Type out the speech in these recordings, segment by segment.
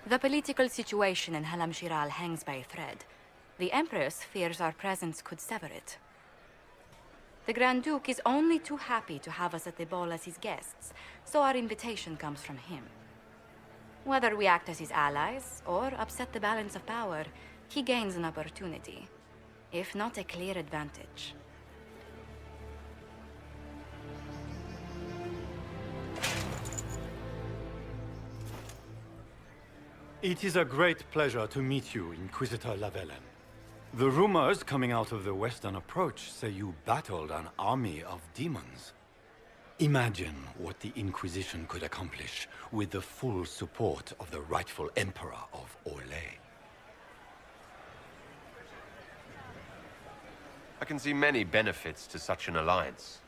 The political situation in Halam-Shiral hangs by a thread. The Empress fears our presence could sever it. The Grand Duke is only too happy to have us at the ball as his guests, so our invitation comes from him. Whether we act as his allies, or upset the balance of power, he gains an opportunity, if not a clear advantage. It is a great pleasure to meet you, Inquisitor Lavellen. The rumors coming out of the Western Approach say you battled an army of demons. Imagine what the Inquisition could accomplish with the full support of the rightful Emperor of Orlais. I can see many benefits to such an alliance.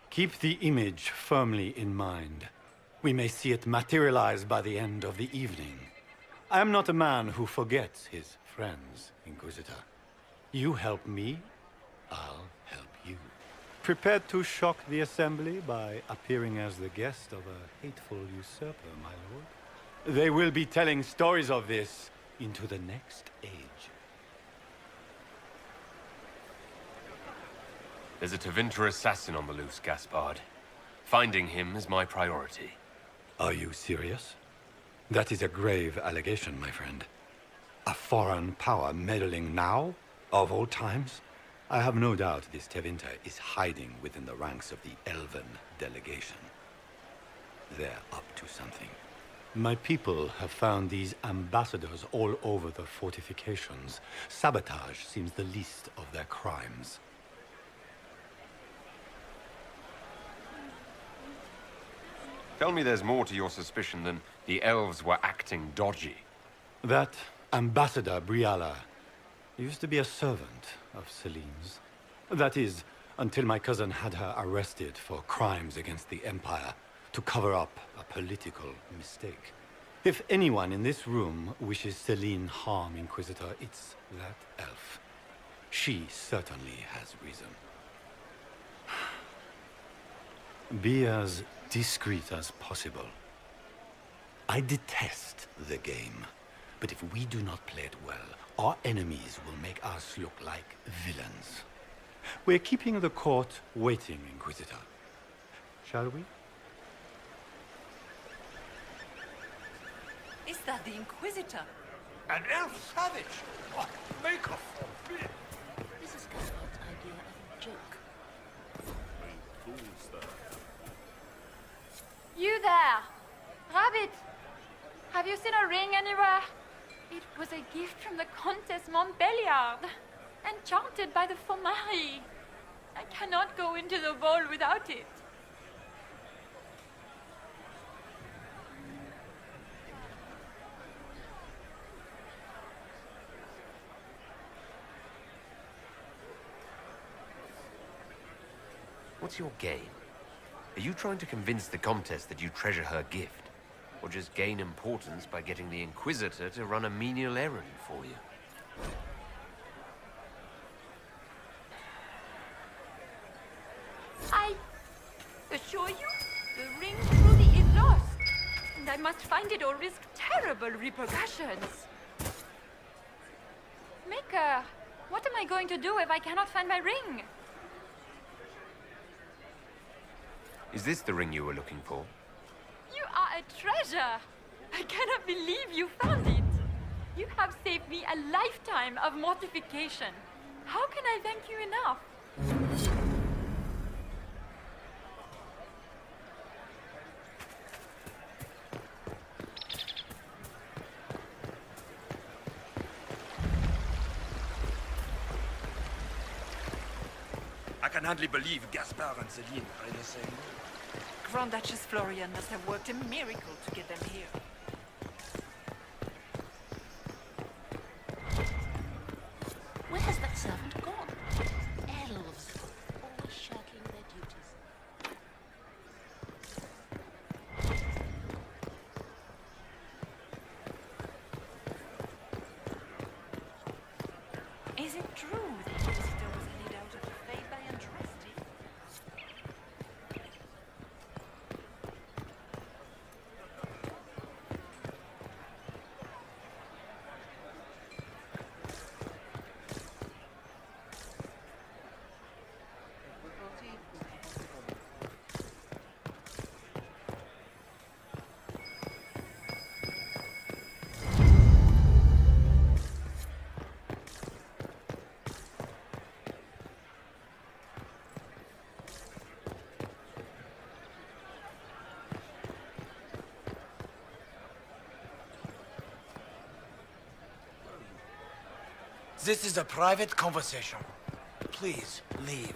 Keep the image firmly in mind. We may see it materialize by the end of the evening. I am not a man who forgets his friends, Inquisitor. You help me, I'll help you. Prepared to shock the Assembly by appearing as the guest of a hateful usurper, my lord? They will be telling stories of this into the next age. There's a Tevinter assassin on the loose, Gaspard. Finding him is my priority. Are you serious? That is a grave allegation, my friend. A foreign power meddling now, of all times? I have no doubt this Tevinter is hiding within the ranks of the Elven delegation. They're up to something. My people have found these ambassadors all over the fortifications. Sabotage seems the least of their crimes. Tell me there's more to your suspicion than the elves were acting dodgy. That Ambassador Briala used to be a servant of Celine's. That is, until my cousin had her arrested for crimes against the Empire to cover up a political mistake. If anyone in this room wishes Celine harm, Inquisitor, it's that elf. She certainly has reason. Be as discreet as possible. I detest the game, but if we do not play it well, our enemies will make us look like villains. We're keeping the court waiting, Inquisitor. Shall we? Is that the Inquisitor? An elf savage! Oh, make a forbid! This is Gaspard's idea of a joke. You there! Rabbit! Have you seen a ring anywhere? It was a gift from the Countess Montbelliard, enchanted by the Fomari. I cannot go into the ball without it. What's your game? Are you trying to convince the Comtesse that you treasure her gift? Or just gain importance by getting the Inquisitor to run a menial errand for you? I assure you, the ring truly is lost, and I must find it or risk terrible repercussions. Maker, what am I going to do if I cannot find my ring? Is this the ring you were looking for? You are a treasure! I cannot believe you found it! You have saved me a lifetime of mortification. How can I thank you enough? I can hardly believe Gaspard and Celine are in the same room. Grand Duchess Florian must have worked a miracle to get them here. Where has that servant gone? Elves, always shirking their duties. Is it true the Inquisitor was laid out of the faith by Andraste? This is a private conversation. Please, leave.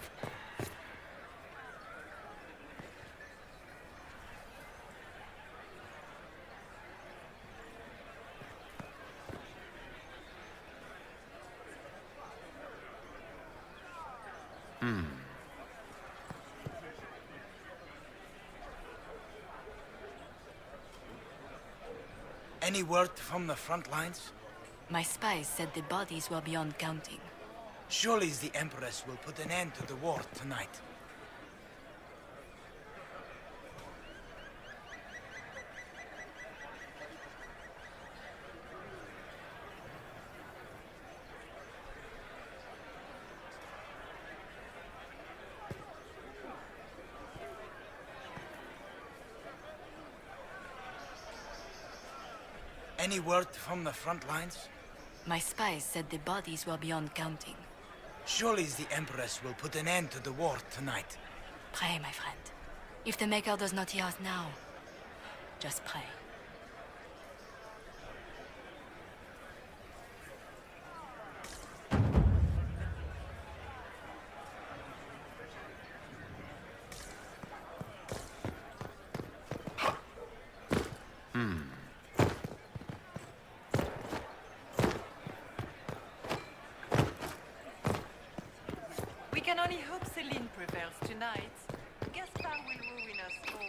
Any word from the front lines? My spies said the bodies were beyond counting. Surely the Empress will put an end to the war tonight. Any word from the front lines? My spies said the bodies were beyond counting. Surely the Empress will put an end to the war tonight. Pray, my friend. If the Maker does not hear us now, just pray. We can only hope Celine prevails tonight. Gaspar will ruin us all.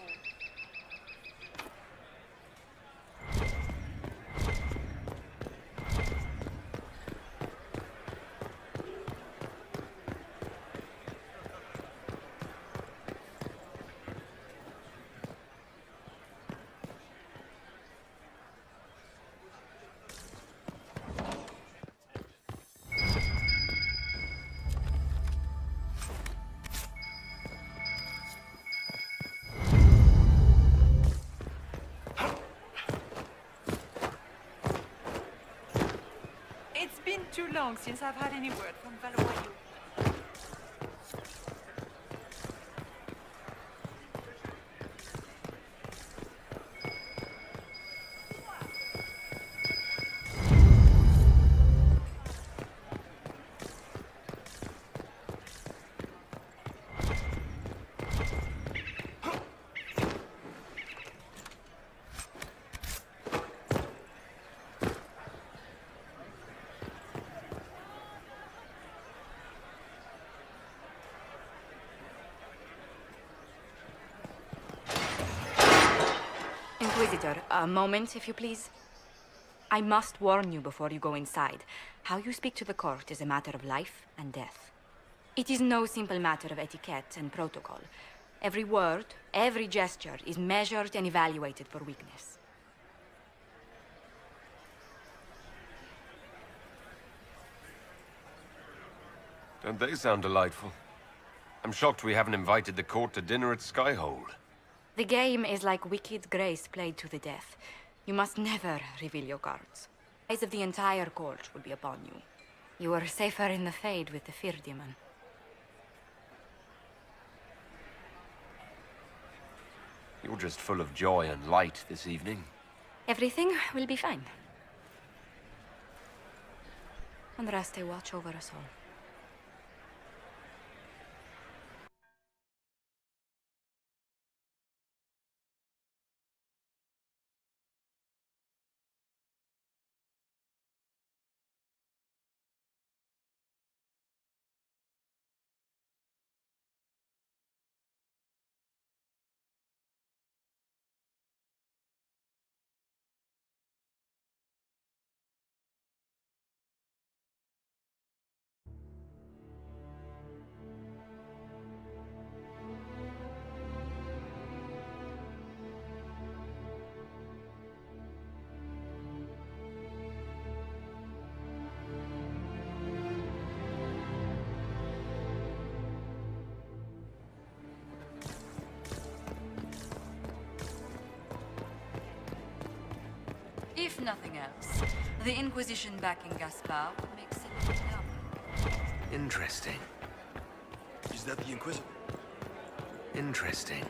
It's been too long since I've had any word from Valois. Inquisitor, a moment, if you please. I must warn you before you go inside. How you speak to the court is a matter of life and death. It is no simple matter of etiquette and protocol. Every word, every gesture is measured and evaluated for weakness. Don't they sound delightful? I'm shocked we haven't invited the court to dinner at Skyhold. The game is like wicked grace played to the death. You must never reveal your cards. The eyes of the entire court will be upon you. You are safer in the Fade with the Fear Demon. You're just full of joy and light this evening. Everything will be fine. Andraste, watch over us all. If nothing else, the Inquisition backing Gaspar would make Celine dumb. Interesting. Is that the Inquisitor? Interesting.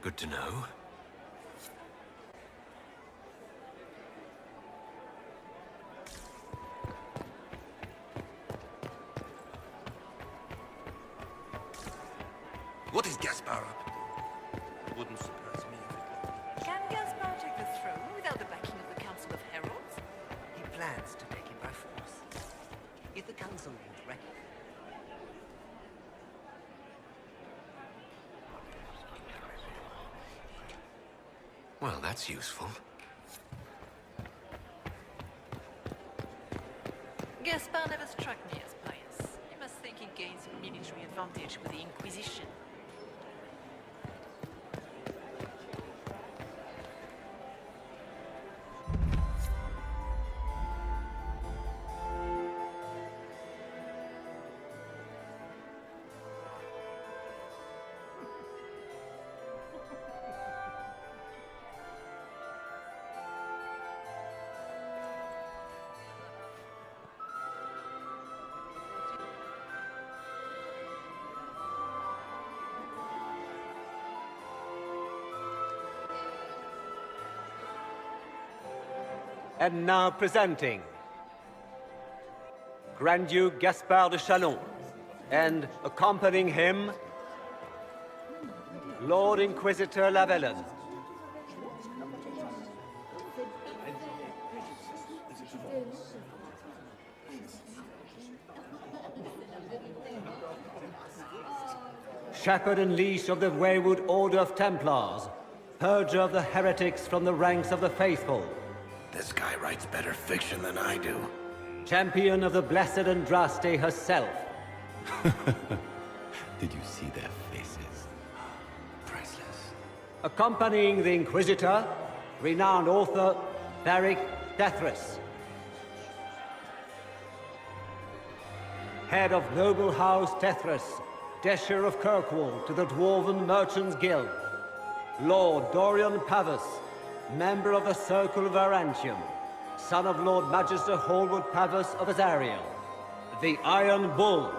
Good to know. What is Gaspar up to? Wouldn't surprise me if it Can Gaspar take the throne without the backing of the Council of Heralds? He plans to take it by force. If the council won't recognize. Well, that's useful. Gaspar never struck me as pious. You must think he gains a military advantage with the Inquisition. And now presenting Grand Duke Gaspard de Chalon, and accompanying him, Lord Inquisitor Lavellen. Shepherd and leash of the Wayward Order of Templars, purger of the heretics from the ranks of the faithful. This guy writes better fiction than I do. Champion of the Blessed Andraste herself. Did you see their faces? Priceless. Accompanying the Inquisitor, renowned author Beric Dethris. Head of noble house Dethris, Desher of Kirkwall to the Dwarven Merchants Guild. Lord Dorian Pavus, member of the Circle of Arantium, son of Lord Magister Hallward Pavus of Azariel. The Iron Bull,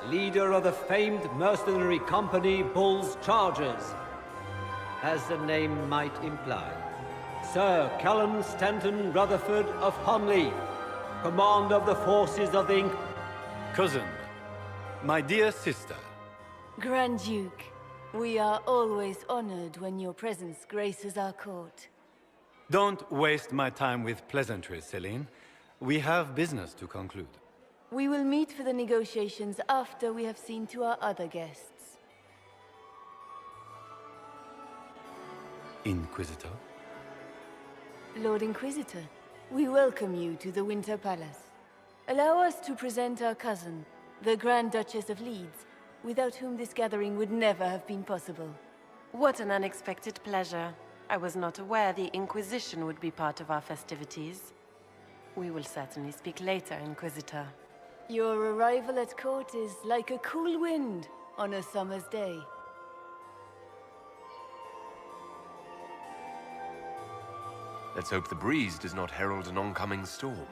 leader of the famed mercenary company Bull's Chargers, as the name might imply. Sir Callum Stanton Rutherford of Hunley, commander of the forces of the Cousin, my dear sister. Grand Duke, we are always honored when your presence graces our court. Don't waste my time with pleasantries, Celine. We have business to conclude. We will meet for the negotiations after we have seen to our other guests. Inquisitor? Lord Inquisitor, we welcome you to the Winter Palace. Allow us to present our cousin, the Grand Duchess of Leeds, without whom this gathering would never have been possible. What an unexpected pleasure. I was not aware the Inquisition would be part of our festivities. We will certainly speak later, Inquisitor. Your arrival at court is like a cool wind on a summer's day. Let's hope the breeze does not herald an oncoming storm.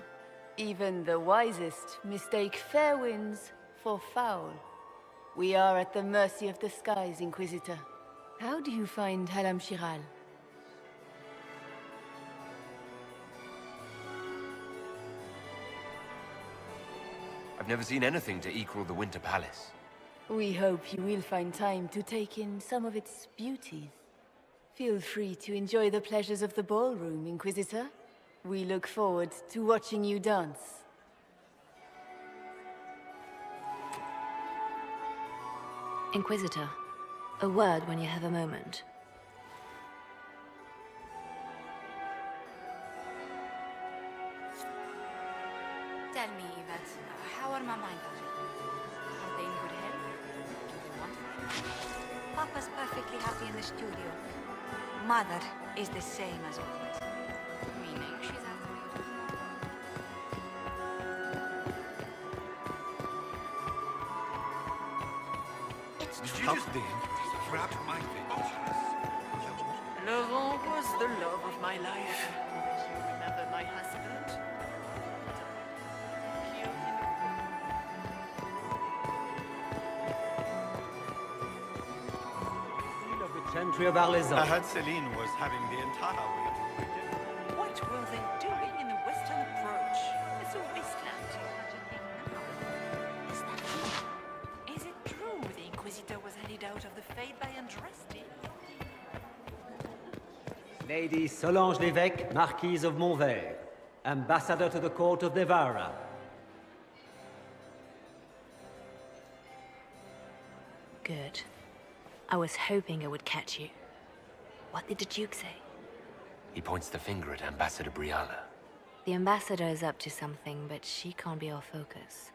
Even the wisest mistake fair winds for foul. We are at the mercy of the skies, Inquisitor. How do you find Halam Shiral? I've never seen anything to equal the Winter Palace. We hope you will find time to take in some of its beauties. Feel free to enjoy the pleasures of the ballroom, Inquisitor. We look forward to watching you dance. Inquisitor, a word when you have a moment. Tell me, Yvette, how are Mama and Dad? Are they in good health? Do they want anything? Papa's perfectly happy in the studio. Mother is the same as always. Meaning she's after you to... It's Did you just grab my face? Laurent was the love of my life. You remember my husband? Gentry of Arlezon. I heard Celine was having the entire week. What were they doing in the western approach? It's a wasteland. Such a thing now. Is that true? Is it true the Inquisitor was handed out of the Fade by Andraste? Lady Solange Lévesque, Marquise of Montvert, ambassador to the court of Navarra. Good. I was hoping I would catch you. What did the Duke say? He points the finger at Ambassador Briala. The ambassador is up to something, but she can't be our focus.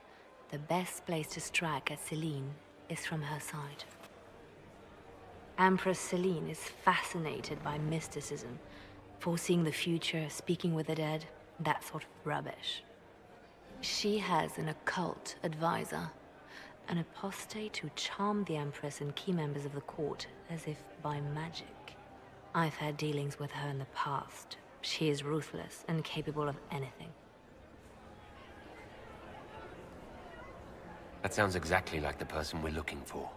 The best place to strike at Celine is from her side. Empress Celine is fascinated by mysticism, foreseeing the future, speaking with the dead, that sort of rubbish. She has an occult advisor, an apostate who charmed the Empress and key members of the court as if by magic. I've had dealings with her in the past. She is ruthless and capable of anything. That sounds exactly like the person we're looking for.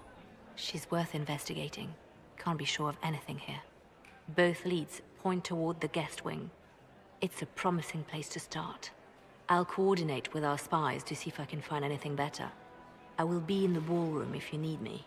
She's worth investigating. Can't be sure of anything here. Both leads point toward the guest wing. It's a promising place to start. I'll coordinate with our spies to see if I can find anything better. I will be in the ballroom if you need me.